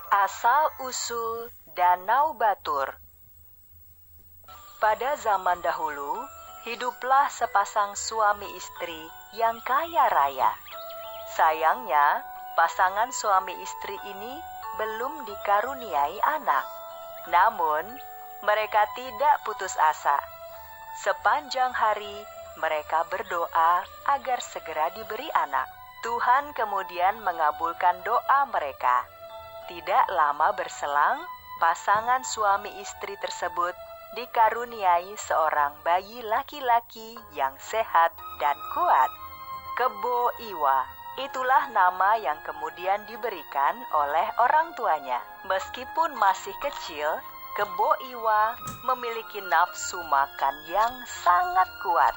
Asal-usul Danau Batur. Pada zaman dahulu, hiduplah sepasang suami istri yang kaya raya. Sayangnya, pasangan suami istri ini belum dikaruniai anak. Namun, mereka tidak putus asa. Sepanjang hari, mereka berdoa agar segera diberi anak. Tuhan kemudian mengabulkan doa mereka. Tidak lama berselang, pasangan suami istri tersebut dikaruniai seorang bayi laki-laki yang sehat dan kuat. Kebo Iwa, itulah nama yang kemudian diberikan oleh orang tuanya. Meskipun masih kecil, Kebo Iwa memiliki nafsu makan yang sangat kuat.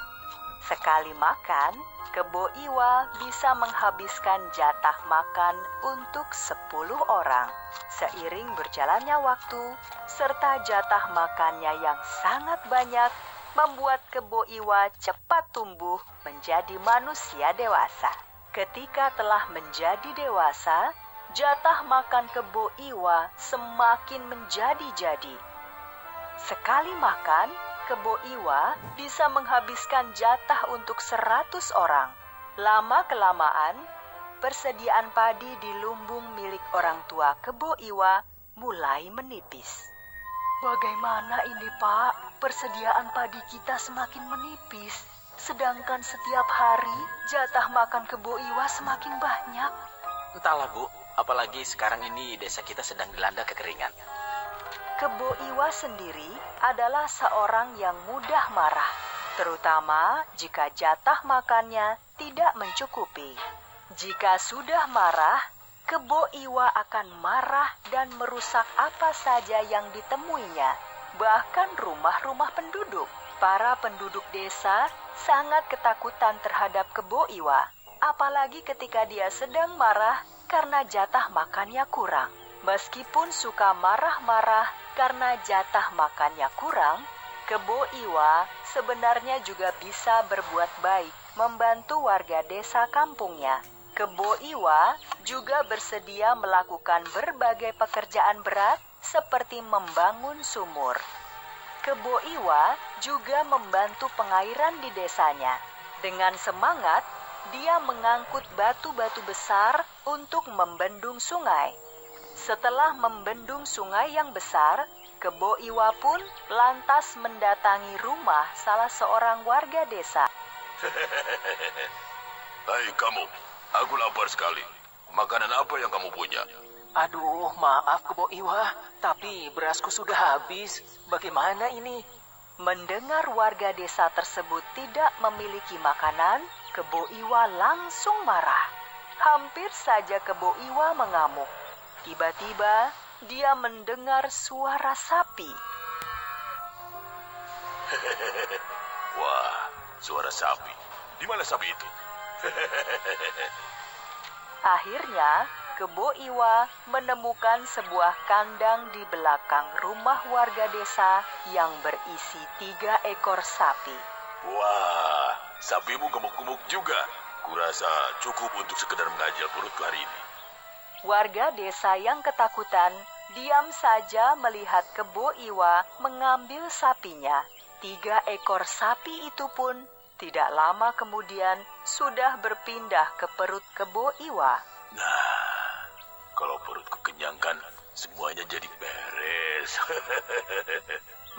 Sekali makan, Kebo Iwa bisa menghabiskan jatah makan untuk 10 orang. Seiring berjalannya waktu, serta jatah makannya yang sangat banyak, membuat Kebo Iwa cepat tumbuh menjadi manusia dewasa. Ketika telah menjadi dewasa, jatah makan Kebo Iwa semakin menjadi-jadi. Sekali makan, Kebo Iwa bisa menghabiskan jatah untuk 100 orang. Lama-kelamaan, persediaan padi di lumbung milik orang tua Kebo Iwa mulai menipis. Bagaimana ini, Pak? Persediaan padi kita semakin menipis. Sedangkan setiap hari, jatah makan Kebo Iwa semakin banyak. Entahlah, Bu. Apalagi sekarang ini desa kita sedang dilanda kekeringan. Kebo Iwa sendiri adalah seorang yang mudah marah, terutama jika jatah makannya tidak mencukupi. Jika sudah marah, Kebo Iwa akan marah dan merusak apa saja yang ditemuinya, bahkan rumah-rumah penduduk. Para penduduk desa sangat ketakutan terhadap Kebo Iwa, apalagi ketika dia sedang marah karena jatah makannya kurang. Meskipun suka marah-marah karena jatah makannya kurang, Kebo Iwa sebenarnya juga bisa berbuat baik, membantu warga desa kampungnya. Kebo Iwa juga bersedia melakukan berbagai pekerjaan berat seperti membangun sumur. Kebo Iwa juga membantu pengairan di desanya. Dengan semangat, dia mengangkut batu-batu besar untuk membendung sungai. Setelah membendung sungai yang besar, Kebo Iwa pun lantas mendatangi rumah salah seorang warga desa. Hai kamu, aku lapar sekali. Makanan apa yang kamu punya? Aduh, maaf Kebo Iwa, tapi berasku sudah habis. Bagaimana ini? Mendengar warga desa tersebut tidak memiliki makanan, Kebo Iwa langsung marah. Hampir saja Kebo Iwa mengamuk. Tiba-tiba, dia mendengar suara sapi. Wah, suara sapi. Di mana sapi itu? Akhirnya, Kebo Iwa menemukan sebuah kandang di belakang rumah warga desa yang berisi 3 ekor sapi. Wah, sapimu gemuk-gemuk juga. Kurasa cukup untuk sekedar mengajal perutku hari ini. Warga desa yang ketakutan diam saja melihat Kebo Iwa mengambil sapinya. 3 ekor sapi itu pun tidak lama kemudian sudah berpindah ke perut Kebo Iwa. Nah, kalau perutku kenyang kan semuanya jadi beres.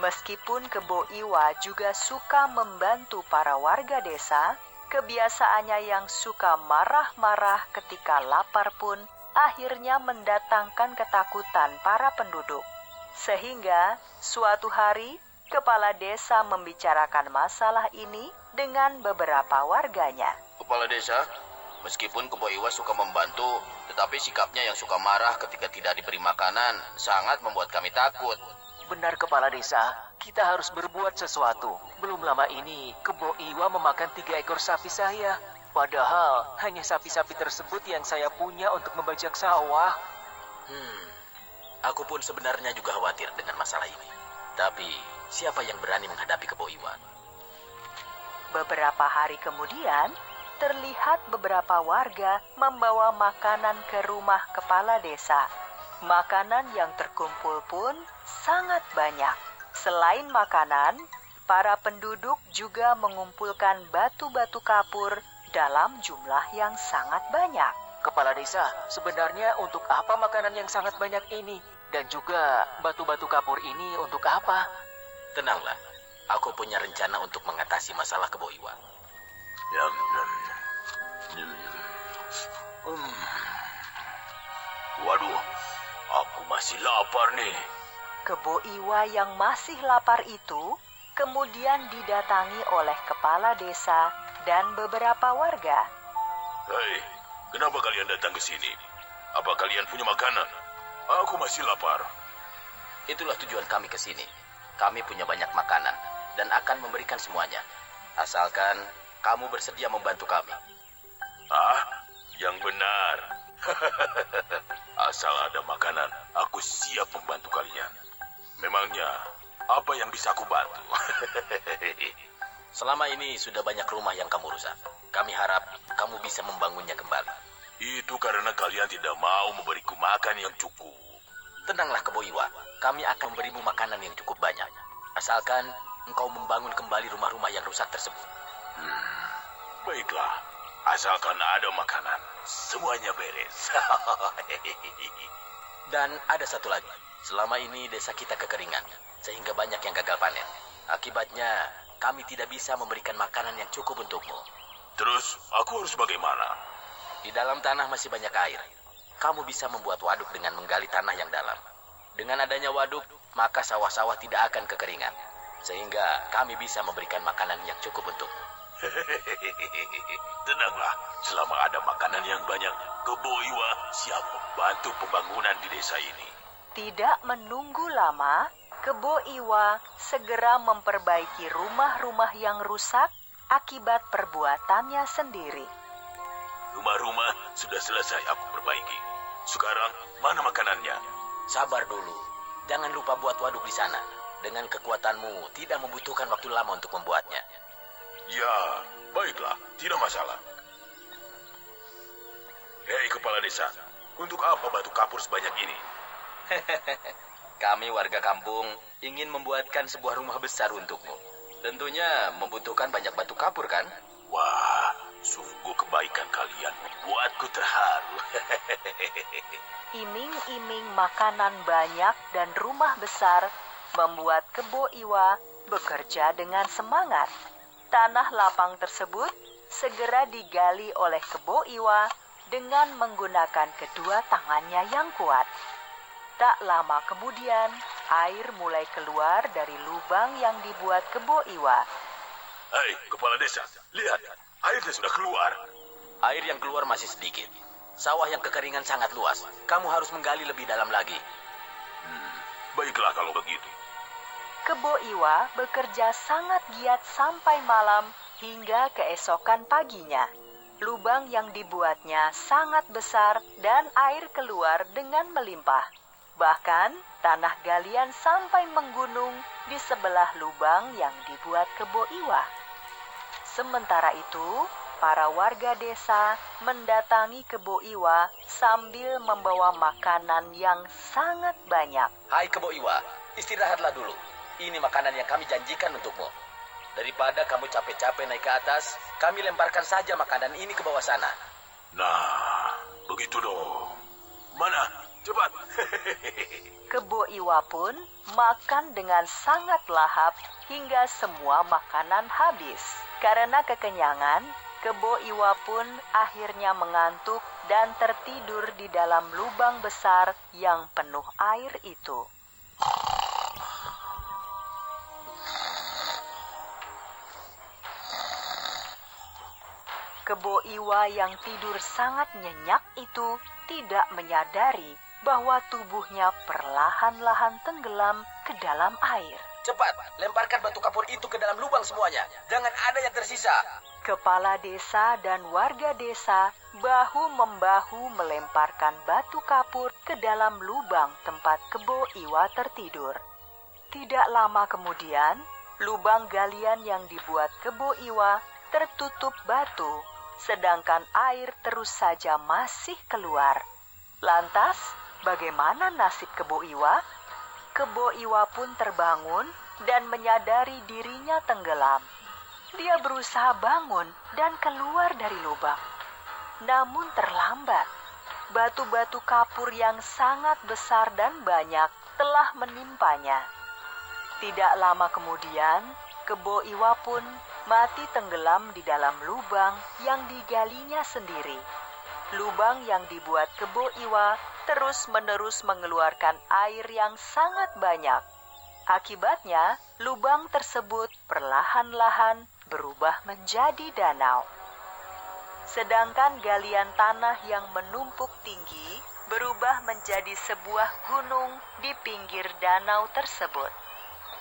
Meskipun Kebo Iwa juga suka membantu para warga desa, kebiasaannya yang suka marah-marah ketika lapar pun akhirnya mendatangkan ketakutan para penduduk. Sehingga suatu hari, kepala desa membicarakan masalah ini dengan beberapa warganya. Kepala desa, meskipun Kebo Iwa suka membantu, tetapi sikapnya yang suka marah ketika tidak diberi makanan sangat membuat kami takut. Benar Kepala Desa, kita harus berbuat sesuatu. Belum lama ini, Kebo Iwa memakan 3 ekor sapi saya. Padahal hanya sapi-sapi tersebut yang saya punya untuk membajak sawah. Aku pun sebenarnya juga khawatir dengan masalah ini. Tapi siapa yang berani menghadapi Kebo Iwa? Beberapa hari kemudian, terlihat beberapa warga membawa makanan ke rumah kepala desa. Makanan yang terkumpul pun sangat banyak. Selain makanan, para penduduk juga mengumpulkan batu-batu kapur dalam jumlah yang sangat banyak. Kepala desa, sebenarnya untuk apa makanan yang sangat banyak ini? Dan juga batu-batu kapur ini untuk apa? Tenanglah, aku punya rencana untuk mengatasi masalah Kebo Iwa. Yum, yum. Waduh, aku masih lapar nih. Kebo Iwa yang masih lapar itu kemudian didatangi oleh kepala desa dan beberapa warga. Hei, kenapa kalian datang ke sini? Apa kalian punya makanan? Aku masih lapar. Itulah tujuan kami ke sini. Kami punya banyak makanan dan akan memberikan semuanya. Asalkan kamu bersedia membantu kami. Ah, yang benar. Asal ada makanan, aku siap membantu kalian. Memangnya, apa yang bisa aku bantu? Selama ini sudah banyak rumah yang kamu rusak. Kami harap kamu bisa membangunnya kembali. Itu karena kalian tidak mau memberiku makan yang cukup. Tenanglah Kebo Iwa, kami akan memberimu makanan yang cukup banyak. Asalkan engkau membangun kembali rumah-rumah yang rusak tersebut. Baiklah, asalkan ada makanan, semuanya beres. Dan ada satu lagi, selama ini desa kita kekeringan, sehingga banyak yang gagal panen. Akibatnya, kami tidak bisa memberikan makanan yang cukup untukmu. Terus, aku harus bagaimana? Di dalam tanah masih banyak air. Kamu bisa membuat waduk dengan menggali tanah yang dalam. Dengan adanya waduk, maka sawah-sawah tidak akan kekeringan. Sehingga kami bisa memberikan makanan yang cukup untukmu. Tenanglah, selama ada makanan yang banyak, Kebo Iwa siap membantu pembangunan di desa ini. Tidak menunggu lama, Kebo Iwa segera memperbaiki rumah-rumah yang rusak akibat perbuatannya sendiri. Rumah-rumah sudah selesai aku perbaiki. Sekarang, mana makanannya? Sabar dulu. Jangan lupa buat waduk di sana. Dengan kekuatanmu, tidak membutuhkan waktu lama untuk membuatnya. Ya, baiklah, tidak masalah. Hei kepala desa, untuk apa batu kapur sebanyak ini? Kami warga kampung ingin membuatkan sebuah rumah besar untukmu. Tentunya membutuhkan banyak batu kapur, kan? Wah, sungguh kebaikan kalian membuatku terharu. Iming-iming makanan banyak dan rumah besar membuat Kebo Iwa bekerja dengan semangat. Tanah lapang tersebut segera digali oleh Kebo Iwa dengan menggunakan kedua tangannya yang kuat. Tak lama kemudian, air mulai keluar dari lubang yang dibuat Kebo Iwa. Hei, kepala desa, lihat, airnya sudah keluar. Air yang keluar masih sedikit. Sawah yang kekeringan sangat luas. Kamu harus menggali lebih dalam lagi. Baiklah kalau begitu. Kebo Iwa bekerja sangat giat sampai malam hingga keesokan paginya. Lubang yang dibuatnya sangat besar dan air keluar dengan melimpah. Bahkan tanah galian sampai menggunung di sebelah lubang yang dibuat Kebo Iwa. Sementara itu, para warga desa mendatangi Kebo Iwa sambil membawa makanan yang sangat banyak. Hai Kebo Iwa, istirahatlah dulu. Ini makanan yang kami janjikan untukmu. Daripada kamu capek-capek naik ke atas, kami lemparkan saja makanan ini ke bawah sana. Nah, begitu dong. Mana? Cepat. Kebo Iwa pun makan dengan sangat lahap hingga semua makanan habis. Karena kekenyangan, Kebo Iwa pun akhirnya mengantuk dan tertidur di dalam lubang besar yang penuh air itu. Kebo Iwa yang tidur sangat nyenyak itu tidak menyadari bahwa tubuhnya perlahan-lahan tenggelam ke dalam air. Cepat, lemparkan batu kapur itu ke dalam lubang semuanya. Jangan ada yang tersisa. Kepala desa dan warga desa bahu-membahu melemparkan batu kapur ke dalam lubang tempat Kebo Iwa tertidur. Tidak lama kemudian, lubang galian yang dibuat Kebo Iwa tertutup batu, sedangkan air terus saja masih keluar. Lantas, Bagaimana nasib Kebo Iwa? Kebo Iwa pun terbangun dan menyadari dirinya tenggelam. Dia berusaha bangun dan keluar dari lubang. Namun terlambat. Batu-batu kapur yang sangat besar dan banyak telah menimpanya. Tidak lama kemudian, Kebo Iwa pun mati tenggelam di dalam lubang yang digalinya sendiri. Lubang yang dibuat Kebo Iwa terus-menerus mengeluarkan air yang sangat banyak. Akibatnya, lubang tersebut perlahan-lahan berubah menjadi danau. Sedangkan galian tanah yang menumpuk tinggi berubah menjadi sebuah gunung di pinggir danau tersebut.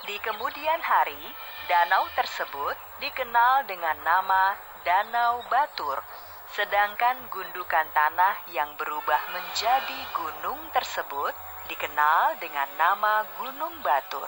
Di kemudian hari, danau tersebut dikenal dengan nama Danau Batur. Sedangkan gundukan tanah yang berubah menjadi gunung tersebut dikenal dengan nama Gunung Batur.